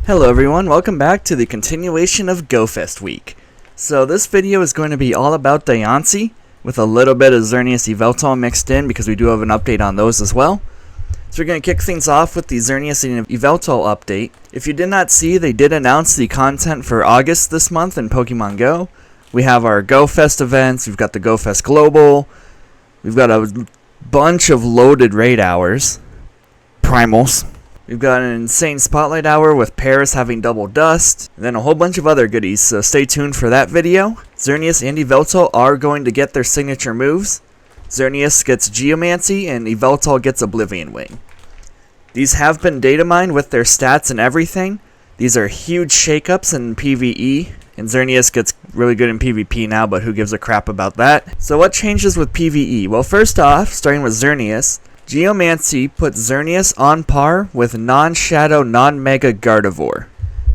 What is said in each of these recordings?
Hello everyone, welcome back to the continuation of GoFest week. So this video is going to be all about Diance, with a little bit of Xerneas Yveltal mixed in because we do have an update on those as well. So we're going to kick things off with the Xerneas and Yveltal update. If you did not see, they did announce the content for August this month in Pokemon Go. We have our GoFest events, we've got the GoFest Global, we've got a bunch of loaded raid hours, primals. We've got an insane spotlight hour with Paris having double dust, and then a whole bunch of other goodies, so stay tuned for that video. Xerneas and Yveltal are going to get their signature moves. Xerneas gets Geomancy, and Yveltal gets Oblivion Wing. These have been data mined with their stats and everything. These are huge shakeups in PvE, and Xerneas gets really good in PvP now, but who gives a crap about that? So what changes with PvE? Well, first off, starting with Xerneas, Geomancy puts Xerneas on par with non-Shadow, non-Mega Gardevoir,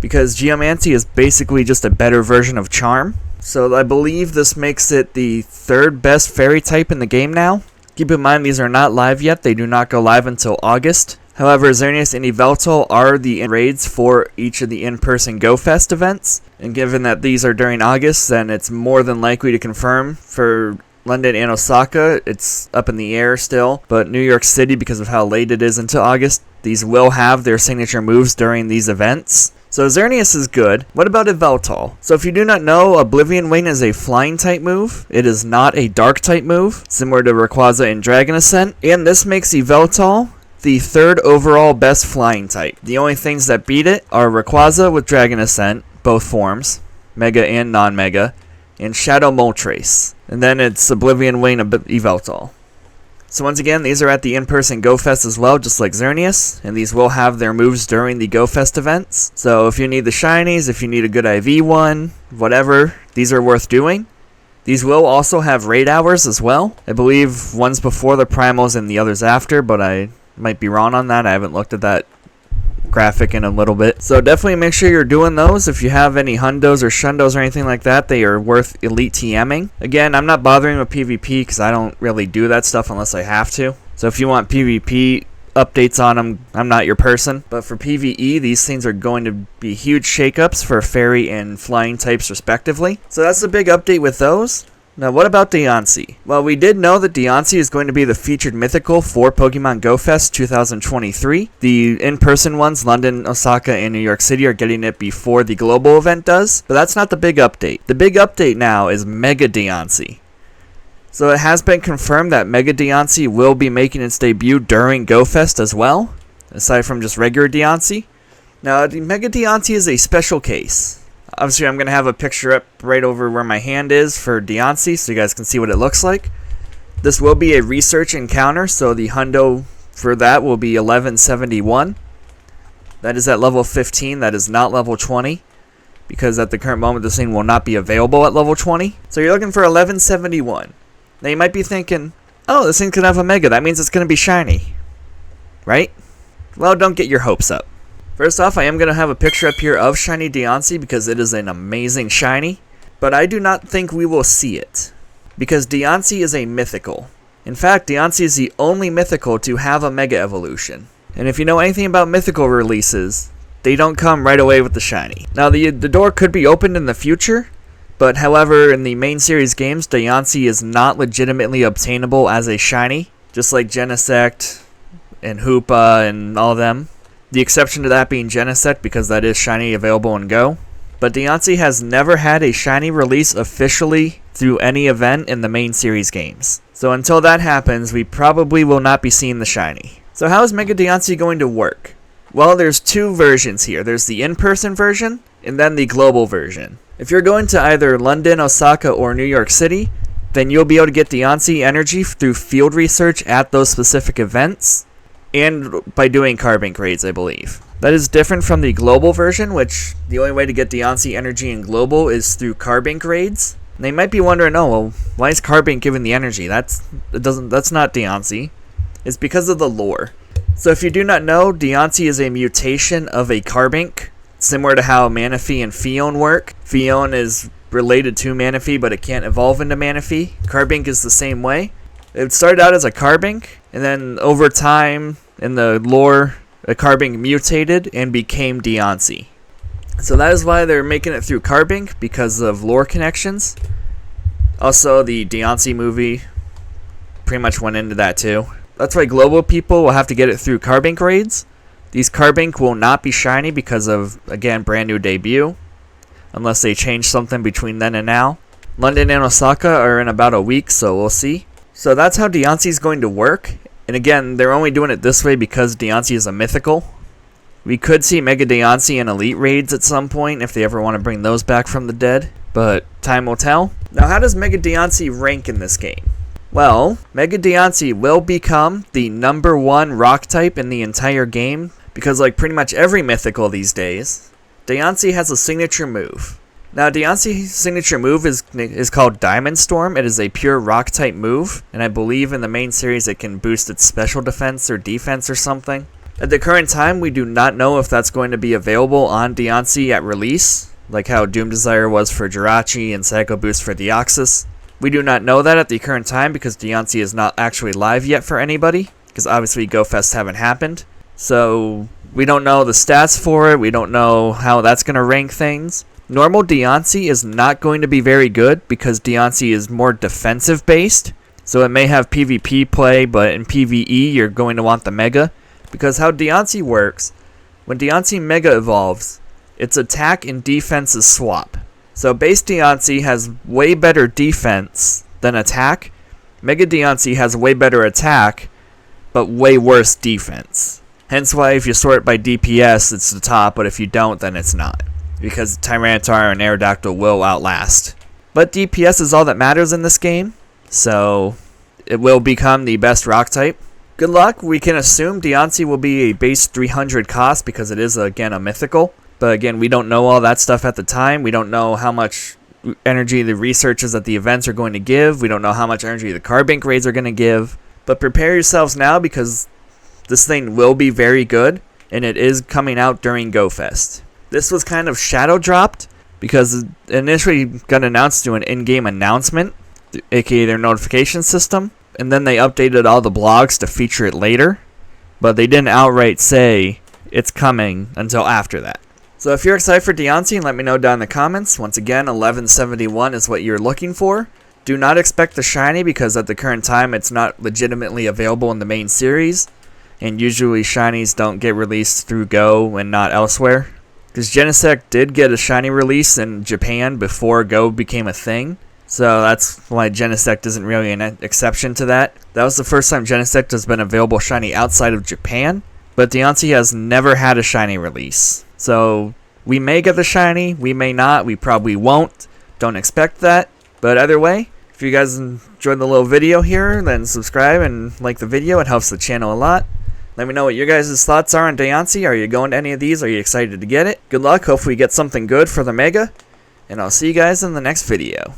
because Geomancy is basically just a better version of Charm. So I believe this makes it the third best fairy type in the game now. Keep in mind these are not live yet, they do not go live until August. However, Xerneas and Yveltal are the raids for each of the in-person GoFest events, and given that these are during August, then it's more than likely to confirm for London and Osaka. It's up in the air still, but New York City, because of how late it is into August, these will have their signature moves during these events. So Xerneas is good. What about Yveltal? So if you do not know, Oblivion Wing is a flying type move. It is not a dark type move, similar to Rayquaza and Dragon Ascent, and this makes Yveltal the third overall best flying type. The only things that beat it are Rayquaza with Dragon Ascent, both forms, Mega and non-Mega, and Shadow Moltres. And then it's Oblivion Wing Yveltal. So once again, these are at the in-person GoFest as well, just like Xerneas, and these will have their moves during the GoFest events. So if you need the shinies, if you need a good IV one, whatever, these are worth doing. These will also have raid hours as well. I believe one's before the primals and the other's after, but I might be wrong on that. I haven't looked at that graphic in a little bit. So definitely make sure you're doing those. If you have any hundos or shundos or anything like that, they are worth elite TMing. Again, I'm not bothering with PvP because I don't really do that stuff unless I have to. So if you want PvP updates on them, I'm not your person. But for PvE, these things are going to be huge shakeups for fairy and flying types respectively. So that's the big update with those. Now, what about Diance? Well, we did know that Diance is going to be the featured mythical for Pokemon GoFest 2023. The in-person ones, London, Osaka, and New York City, are getting it before the global event does, but that's not the big update. The big update now is Mega Diance. So it has been confirmed that Mega Diance will be making its debut during GoFest as well, aside from just regular Diance. Now, Mega Diance is a special case. Obviously, I'm going to have a picture up right over where my hand is for Diance, so you guys can see what it looks like. This will be a research encounter, so the hundo for that will be 1171. That is at level 15, that is not level 20, because at the current moment this thing will not be available at level 20. So you're looking for 1171. Now you might be thinking, oh, this thing could have a Mega, that means it's going to be shiny, right? Well, don't get your hopes up. First off, I am going to have a picture up here of Shiny Diance because it is an amazing shiny, but I do not think we will see it, because Diance is a mythical. In fact, Diance is the only mythical to have a Mega Evolution. And if you know anything about mythical releases, they don't come right away with the shiny. Now, the door could be opened in the future, but however, in the main series games, Diance is not legitimately obtainable as a shiny, just like Genesect and Hoopa and all of them. The exception to that being Genesect, because that is shiny available in Go. But Diance has never had a shiny release officially through any event in the main series games. So until that happens, we probably will not be seeing the shiny. So how is Mega Diance going to work? Well, there's two versions here. There's the in-person version, and then the global version. If you're going to either London, Osaka, or New York City, then you'll be able to get Diance energy through field research at those specific events, and by doing carbink raids, I believe. That is different from the global version, which the only way to get Diance energy in global is through carbink raids. And they might be wondering, oh, well, why is carbink giving the energy? That's not Diance. It's because of the lore. So if you do not know, Diance is a mutation of a carbink, similar to how Manaphy and Phione work. Phione is related to Manaphy, but it can't evolve into Manaphy. Carbink is the same way. It started out as a carbink, and then over time in the lore, a carbink mutated and became Diance. So that is why they're making it through Carbink, because of lore connections. Also, the Diance movie pretty much went into that too. That's why global people will have to get it through Carbink raids. These Carbink will not be shiny because of, again, brand new debut, unless they change something between then and now. London and Osaka are in about a week, so we'll see. So that's how Diance is going to work. And again, they're only doing it this way because Diance is a mythical. We could see Mega Diance and Elite raids at some point if they ever want to bring those back from the dead, but time will tell. Now, how does Mega Diance rank in this game? Well, Mega Diance will become the #1 rock type in the entire game, because like pretty much every mythical these days, Diance has a signature move. Now, Diance's signature move is called Diamond Storm. It is a pure rock type move, and I believe in the main series it can boost its special defense or defense or something. At the current time, we do not know if that's going to be available on Diance at release, like how Doom Desire was for Jirachi and Psycho Boost for Deoxys. We do not know that at the current time because Diance is not actually live yet for anybody, because obviously GoFest haven't happened. So we don't know the stats for it, we don't know how that's going to rank things. Normal Diance is not going to be very good because Diance is more defensive based, so it may have PvP play, but in PvE you're going to want the Mega, because how Diance works, when Diance Mega evolves, its attack and defense is swap. So base Diance has way better defense than attack. Mega Diance has way better attack, but way worse defense. Hence why if you sort by DPS, it's the top, but if you don't, then it's not, because Tyranitar and Aerodactyl will outlast. But DPS is all that matters in this game, so it will become the best rock type. Good luck. We can assume Diance will be a base 300 cost because it is, again, a mythical. But again, we don't know all that stuff at the time. We don't know how much energy the researchers at the events are going to give. We don't know how much energy the Carbink raids are going to give. But prepare yourselves now because this thing will be very good, and it is coming out during GoFest. This was kind of shadow dropped because it initially got announced through an in-game announcement, aka their notification system, and then they updated all the blogs to feature it later, but they didn't outright say it's coming until after that. So if you're excited for Diance, let me know down in the comments. Once again, 1171 is what you're looking for. Do not expect the shiny because at the current time it's not legitimately available in the main series, and usually shinies don't get released through Go and not elsewhere. Because Genesect did get a shiny release in Japan before Go became a thing, so that's why Genesect isn't really an exception to that. That was the first time Genesect has been available shiny outside of Japan, but Diance has never had a shiny release. So we may get the shiny, we may not, we probably won't. Don't expect that. But either way, if you guys enjoyed the little video here, then subscribe and like the video. It helps the channel a lot. Let me know what your guys' thoughts are on Diance. Are you going to any of these? Are you excited to get it? Good luck. Hopefully you get something good for the Mega. And I'll see you guys in the next video.